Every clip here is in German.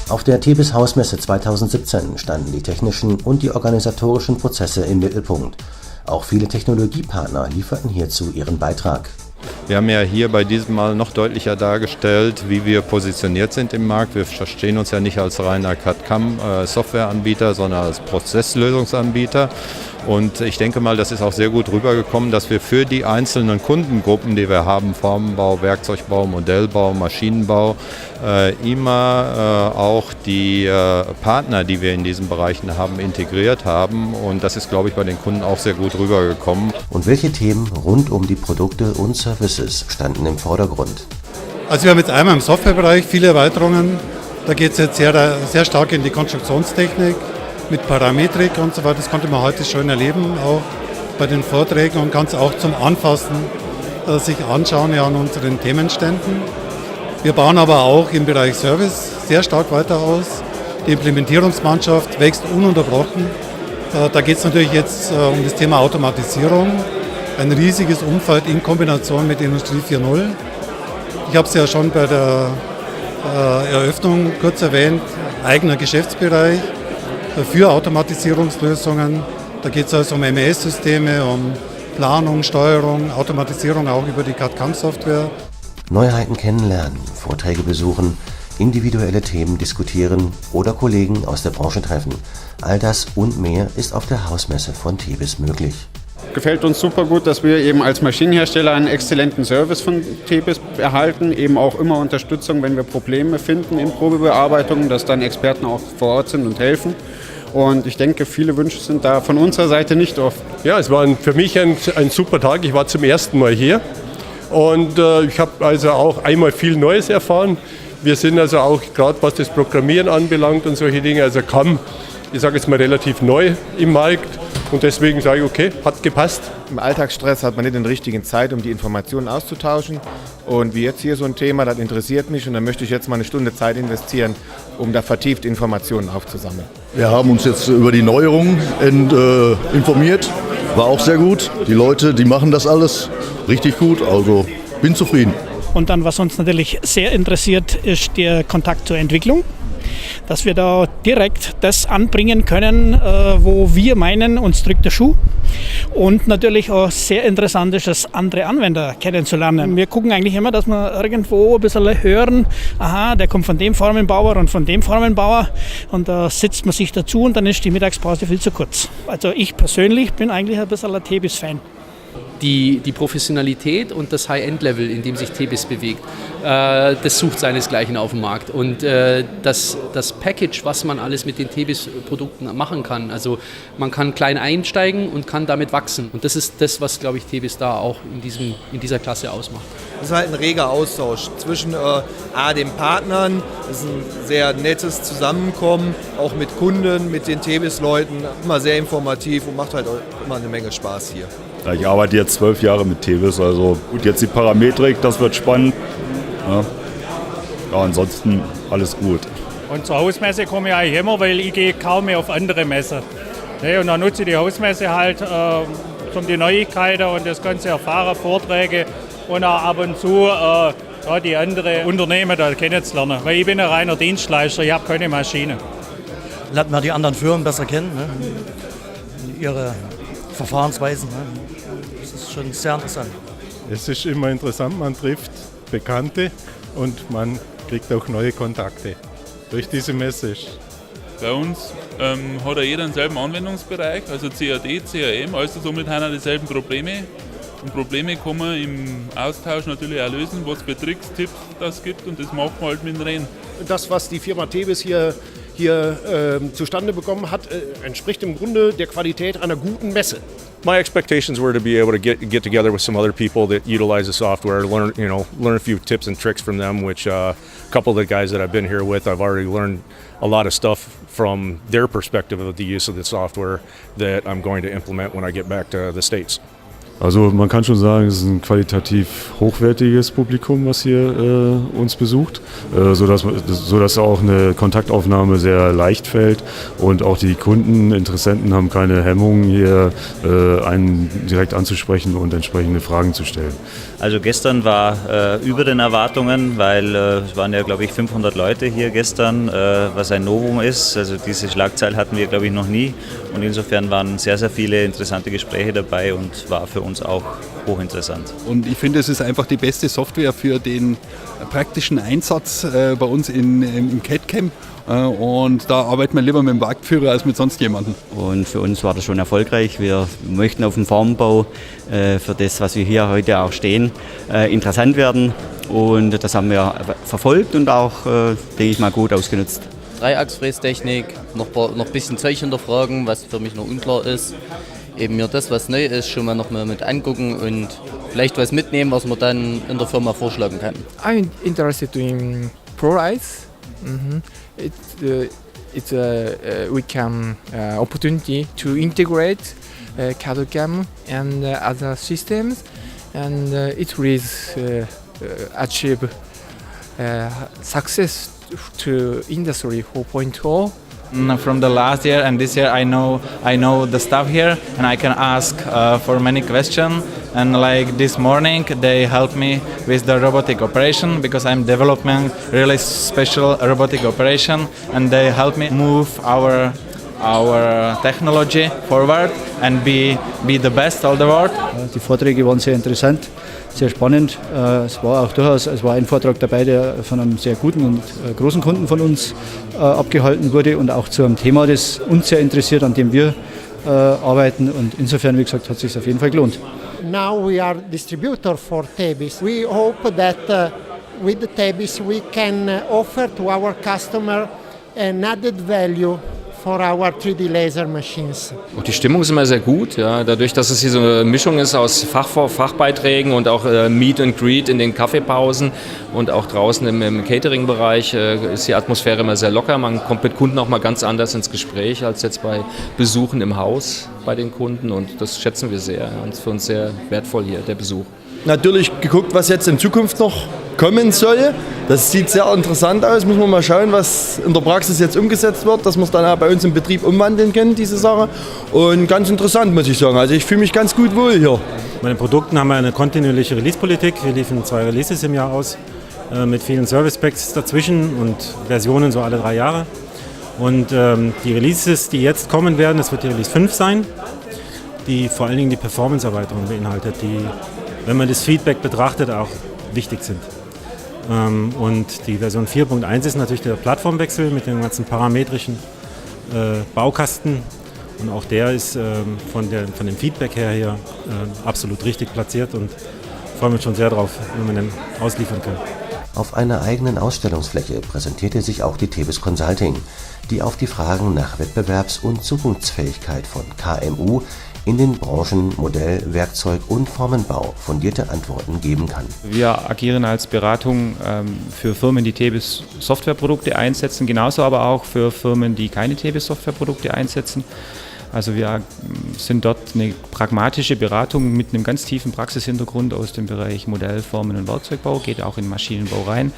Auf der TEBIS Hausmesse 2017 standen die technischen und die organisatorischen Prozesse im Mittelpunkt. Auch viele Technologiepartner lieferten hierzu ihren Beitrag. Wir haben ja hier bei diesem Mal noch deutlicher dargestellt, wie wir positioniert sind im Markt. Wir verstehen uns ja nicht als reiner CAD/CAM-Softwareanbieter, sondern als Prozesslösungsanbieter. Und ich denke mal, das ist auch sehr gut rübergekommen, dass wir für die einzelnen Kundengruppen, die wir haben, Formenbau, Werkzeugbau, Modellbau, Maschinenbau, immer auch die Partner, die wir in diesen Bereichen haben, integriert haben. Und das ist, glaube ich, bei den Kunden auch sehr gut rübergekommen. Und welche Themen rund um die Produkte und Services standen im Vordergrund? Also wir haben jetzt einmal im Softwarebereich viele Erweiterungen. Da geht es jetzt sehr stark in die Konstruktionstechnik mit Parametrik und so weiter. Das konnte man heute schon erleben, auch bei den Vorträgen, und kann es auch zum Anfassen sich anschauen an unseren Themenständen. Wir bauen aber auch im Bereich Service sehr stark weiter aus. Die Implementierungsmannschaft wächst ununterbrochen. Da geht es natürlich jetzt um das Thema Automatisierung. Ein riesiges Umfeld in Kombination mit Industrie 4.0. Ich habe es ja schon bei der Eröffnung kurz erwähnt, eigener Geschäftsbereich für Automatisierungslösungen. Da geht es also um MES-Systeme, um Planung, Steuerung, Automatisierung auch über die CAD/CAM-Software. Neuheiten kennenlernen, Vorträge besuchen, individuelle Themen diskutieren oder Kollegen aus der Branche treffen. All das und mehr ist auf der Hausmesse von TEBIS möglich. Gefällt uns super gut, dass wir eben als Maschinenhersteller einen exzellenten Service von TEBIS erhalten, eben auch immer Unterstützung, wenn wir Probleme finden in Probebearbeitungen, dass dann Experten auch vor Ort sind und helfen. Und ich denke, viele Wünsche sind da von unserer Seite nicht oft. Ja, es war für mich ein super Tag. Ich war zum ersten Mal hier und ich habe also auch einmal viel Neues erfahren. Wir sind also auch, gerade was das Programmieren anbelangt und solche Dinge, also CAM, ich sage jetzt mal relativ neu im Markt. Und deswegen sage ich, okay, hat gepasst. Im Alltagsstress hat man nicht den richtigen Zeit, um die Informationen auszutauschen. Und wie jetzt hier so ein Thema, das interessiert mich und da möchte ich jetzt mal eine Stunde Zeit investieren, um da vertieft Informationen aufzusammeln. Wir haben uns jetzt über die Neuerungen informiert, war auch sehr gut. Die Leute, die machen das alles richtig gut, also bin zufrieden. Und dann, was uns natürlich sehr interessiert, ist der Kontakt zur Entwicklung. Dass wir da direkt das anbringen können, wo wir meinen, uns drückt der Schuh. Und natürlich auch sehr interessant ist es, andere Anwender kennenzulernen. Wir gucken eigentlich immer, dass wir irgendwo ein bisschen hören, aha, der kommt von dem Formenbauer und von dem Formenbauer. Und da sitzt man sich dazu und dann ist die Mittagspause viel zu kurz. Also ich persönlich bin eigentlich ein bisschen ein TEBIS-Fan. Die Professionalität und das High-End-Level, in dem sich TEBIS bewegt, das sucht seinesgleichen auf dem Markt. Und das Package, was man alles mit den TEBIS-Produkten machen kann, also man kann klein einsteigen und kann damit wachsen. Und das ist das, was, glaube ich, TEBIS da auch in dieser Klasse ausmacht. Das ist halt ein reger Austausch zwischen den Partnern, das ist ein sehr nettes Zusammenkommen, auch mit Kunden, mit den TEBIS-Leuten, immer sehr informativ und macht halt auch immer eine Menge Spaß hier. Ja, ich arbeite jetzt 12 Jahre mit TEBIS, also gut, jetzt die Parametrik, das wird spannend. Ja, ansonsten alles gut. Und zur Hausmesse komme ich eigentlich immer, weil ich gehe kaum mehr auf andere Messen. Und dann nutze ich die Hausmesse halt um die Neuigkeiten und das ganze erfahren, Vorträge und auch ab und zu die anderen Unternehmen da kennenzulernen. Weil ich bin ein reiner Dienstleister, ich habe keine Maschine. Lernt man die anderen Firmen besser kennen, ne? Ihre Verfahrensweisen. Ne? Das ist schon sehr interessant. Es ist immer interessant, man trifft Bekannte und man kriegt auch neue Kontakte durch diese Message. Bei uns hat ja jeder denselben Anwendungsbereich, also CAD, CAM, also somit haben wir dieselben Probleme. Und Probleme kann man im Austausch natürlich auch lösen, was für Tricks, Tipps das gibt, und das machen wir halt mit dem Reden. Das, was die Firma TEBIS hier zustande bekommen hat, entspricht im Grunde der Qualität einer guten Messe. My expectations were to be able to get together with some other people that utilize the software, learn a few tips and tricks from them, which a couple of the guys that I've been here with, I've already learned a lot of stuff from their perspective of the use of the software that I'm going to implement when I get back to the States. Also man kann schon sagen, es ist ein qualitativ hochwertiges Publikum, was hier uns besucht, sodass auch eine Kontaktaufnahme sehr leicht fällt und auch die Kunden, Interessenten haben keine Hemmungen, hier einen direkt anzusprechen und entsprechende Fragen zu stellen. Also gestern war über den Erwartungen, weil es waren ja, glaube ich, 500 Leute hier gestern, was ein Novum ist. Also diese Schlagzeile hatten wir, glaube ich, noch nie. Und insofern waren sehr, sehr viele interessante Gespräche dabei und war für uns auch hochinteressant. Und ich finde, es ist einfach die beste Software für den praktischen Einsatz bei uns im CAD-CAM. Und da arbeiten wir lieber mit dem Marktführer als mit sonst jemandem. Und für uns war das schon erfolgreich. Wir möchten auf dem Farmbau für das, was wir hier heute auch stehen, interessant werden. Und das haben wir verfolgt und auch, denke ich mal, gut ausgenutzt. Dreiachsfrästechnik, noch ein bisschen Zeug hinterfragen, was für mich noch unklar ist. Eben mir das, was neu ist, schon mal noch mal mit angucken und vielleicht was mitnehmen, was man dann in der Firma vorschlagen kann. I'm interested in ProRise. We can opportunity to integrate CAD/CAM and other systems, and it will achieve success to Industry 4.0. From the last year and this year, I know the staff here, and I can ask for many questions. And like this morning, they helped me with the robotic operation because I'm developing really special robotic operation, and they help me move our technology forward and be the best of the world. Die Vorträge waren sehr interessant, sehr spannend. Es war ein Vortrag dabei, der von einem sehr guten und großen Kunden von uns abgehalten wurde und auch zu einem Thema, das uns sehr interessiert, an dem wir arbeiten. Und insofern, wie gesagt, hat es sich auf jeden Fall gelohnt. Now we are distributor for Tebis. We hope that with Tebis we can offer to our customer an added value for our 3D laser machines. Und die Stimmung ist immer sehr gut, ja, dadurch, dass es hier so eine Mischung ist aus Fachbeiträgen und auch Meet and Greet in den Kaffeepausen und auch draußen im Catering-Bereich ist die Atmosphäre immer sehr locker. Man kommt mit Kunden auch mal ganz anders ins Gespräch als jetzt bei Besuchen im Haus bei den Kunden, und das schätzen wir sehr und ist für uns sehr wertvoll hier, der Besuch. Natürlich geguckt, was jetzt in Zukunft noch kommen soll. Das sieht sehr interessant aus. Müssen wir mal schauen, was in der Praxis jetzt umgesetzt wird, dass wir es dann auch bei uns im Betrieb umwandeln können, diese Sache. Und ganz interessant, muss ich sagen. Also ich fühle mich ganz gut wohl hier. Bei den Produkten haben wir eine kontinuierliche Release-Politik. Wir liefern 2 Releases im Jahr aus, mit vielen Service-Packs dazwischen und Versionen so alle 3 Jahre. Und die Releases, die jetzt kommen werden, das wird die Release 5 sein, die vor allen Dingen die Performance-Erweiterung beinhaltet, die, wenn man das Feedback betrachtet, auch wichtig sind. Und die Version 4.1 ist natürlich der Plattformwechsel mit dem ganzen parametrischen Baukasten. Und auch der ist von dem Feedback her hier absolut richtig platziert, und freue mich schon sehr drauf, wenn man den ausliefern kann. Auf einer eigenen Ausstellungsfläche präsentierte sich auch die Tebis Consulting, die auf die Fragen nach Wettbewerbs- und Zukunftsfähigkeit von KMU in den Branchen Modell-, Werkzeug- und Formenbau fundierte Antworten geben kann. Wir agieren als Beratung für Firmen, die Tebis Softwareprodukte einsetzen, genauso aber auch für Firmen, die keine Tebis Softwareprodukte einsetzen. Also wir sind dort eine pragmatische Beratung mit einem ganz tiefen Praxishintergrund aus dem Bereich Modell-, Formen- und Werkzeugbau, geht auch in Maschinenbau rein.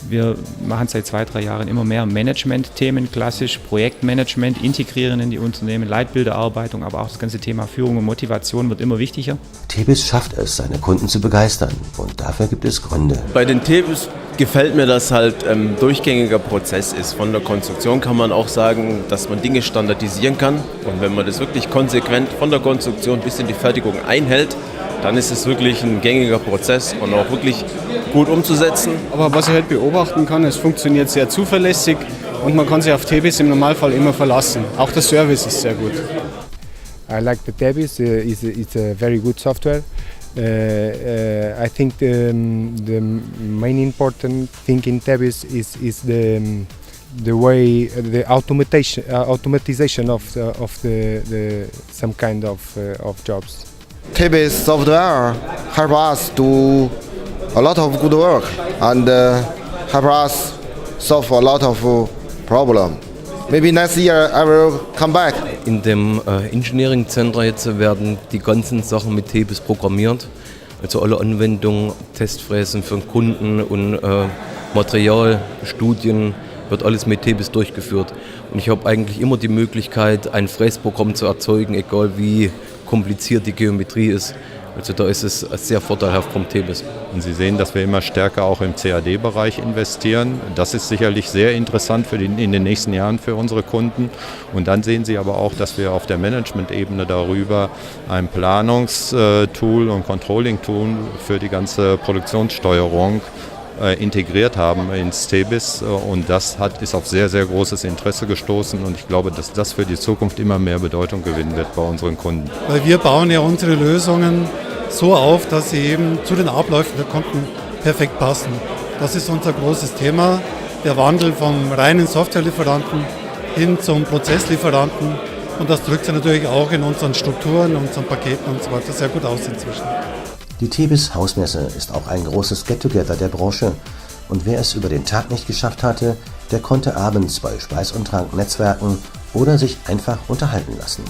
Wir machen seit 2-3 Jahren immer mehr Management-Themen, klassisch Projektmanagement, integrieren in die Unternehmen, Leitbilderarbeitung, aber auch das ganze Thema Führung und Motivation wird immer wichtiger. Tebis schafft es, seine Kunden zu begeistern, und dafür gibt es Gründe. Bei den Tebis gefällt mir, dass halt ein durchgängiger Prozess ist. Von der Konstruktion kann man auch sagen, dass man Dinge standardisieren kann, und wenn man das wirklich konsequent von der Konstruktion bis in die Fertigung einhält, dann ist es wirklich ein gängiger Prozess und auch wirklich gut umzusetzen. Aber was ich halt beobachten kann, es funktioniert sehr zuverlässig und man kann sich auf Tebis im Normalfall immer verlassen. Auch der Service ist sehr gut. I like the Tebis. It's a very good software. I think the main important thing in Tebis is the way the automatization of some kind of jobs. Tebis software help us do a lot of good work and help us solve a lot of problems. Maybe next year I will come back. In dem Engineering Center jetzt werden die ganzen Sachen mit Tebis programmiert. Also alle Anwendungen, Testfräsen für den Kunden und Materialstudien wird alles mit Tebis durchgeführt. Und ich habe eigentlich immer die Möglichkeit, ein Fräsprogramm zu erzeugen, egal wie kompliziert die Geometrie ist. Also da ist es sehr vorteilhaft vom TEBIS. Und Sie sehen, dass wir immer stärker auch im CAD-Bereich investieren. Das ist sicherlich sehr interessant in den nächsten Jahren für unsere Kunden. Und dann sehen Sie aber auch, dass wir auf der Management-Ebene darüber ein Planungstool und Controlling-Tool für die ganze Produktionssteuerung integriert haben ins TEBIS, und das ist auf sehr, sehr großes Interesse gestoßen, und ich glaube, dass das für die Zukunft immer mehr Bedeutung gewinnen wird bei unseren Kunden. Weil wir bauen ja unsere Lösungen so auf, dass sie eben zu den Abläufen der Kunden perfekt passen. Das ist unser großes Thema, der Wandel vom reinen Softwarelieferanten hin zum Prozesslieferanten, und das drückt sich natürlich auch in unseren Strukturen, unseren Paketen und so weiter sehr gut aus inzwischen. Die TEBIS Hausmesse ist auch ein großes Get-Together der Branche, und wer es über den Tag nicht geschafft hatte, der konnte abends bei Speis und Trank netzwerken oder sich einfach unterhalten lassen.